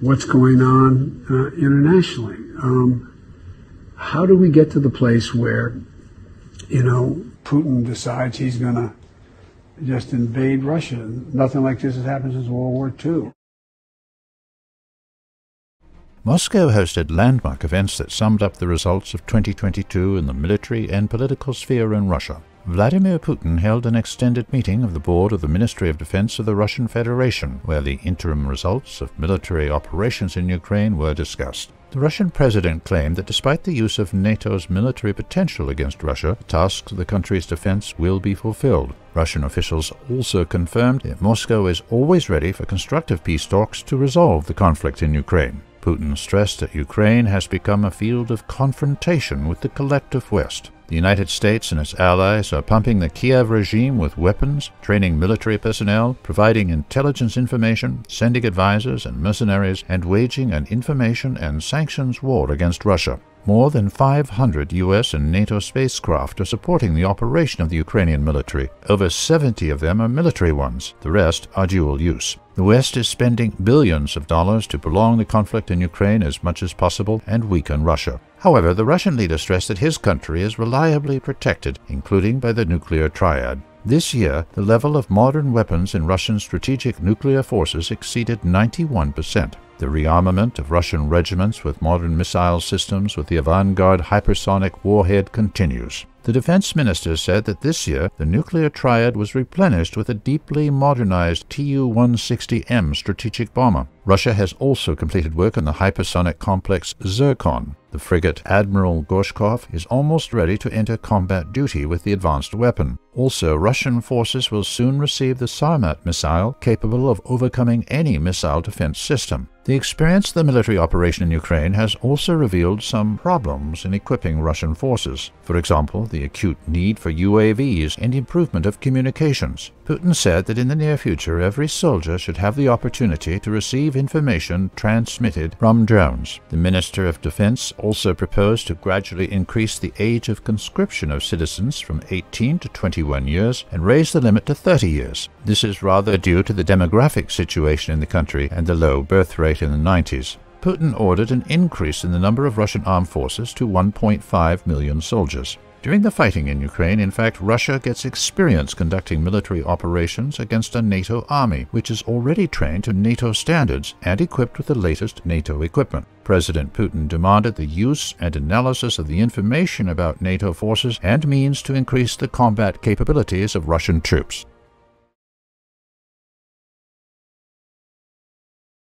what's going on internationally. How do we get to the place where, Putin decides he's going to just invade Russia? Nothing like this has happened since World War II. Moscow hosted landmark events that summed up the results of 2022 in the military and political sphere in Russia. Vladimir Putin held an extended meeting of the board of the Ministry of Defense of the Russian Federation, where the interim results of military operations in Ukraine were discussed. The Russian president claimed that despite the use of NATO's military potential against Russia, the tasks of the country's defense will be fulfilled. Russian officials also confirmed that Moscow is always ready for constructive peace talks to resolve the conflict in Ukraine. Putin stressed that Ukraine has become a field of confrontation with the collective West. The United States and its allies are pumping the Kiev regime with weapons, training military personnel, providing intelligence information, sending advisors and mercenaries, and waging an information and sanctions war against Russia. More than 500 U.S. and NATO spacecraft are supporting the operation of the Ukrainian military. Over 70 of them are military ones. The rest are dual use. The West is spending billions of dollars to prolong the conflict in Ukraine as much as possible and weaken Russia. However, the Russian leader stressed that his country is reliably protected, including by the nuclear triad. This year, the level of modern weapons in Russian strategic nuclear forces exceeded 91%. The rearmament of Russian regiments with modern missile systems with the avant-garde hypersonic warhead continues. The defense minister said that this year the nuclear triad was replenished with a deeply modernized Tu-160M strategic bomber. Russia has also completed work on the hypersonic complex Zircon. The frigate Admiral Gorshkov is almost ready to enter combat duty with the advanced weapon. Also, Russian forces will soon receive the Sarmat missile, capable of overcoming any missile defense system. The experience of the military operation in Ukraine has also revealed some problems in equipping Russian forces. For example, the acute need for UAVs and improvement of communications. Putin said that in the near future every soldier should have the opportunity to receive information transmitted from drones. The Minister of Defense also proposed to gradually increase the age of conscription of citizens from 18 to 21 years and raise the limit to 30 years. This is rather due to the demographic situation in the country and the low birth rate in the 90s. Putin ordered an increase in the number of Russian armed forces to 1.5 million soldiers. During the fighting in Ukraine, in fact, Russia gets experience conducting military operations against a NATO army, which is already trained to NATO standards and equipped with the latest NATO equipment. President Putin demanded the use and analysis of the information about NATO forces and means to increase the combat capabilities of Russian troops.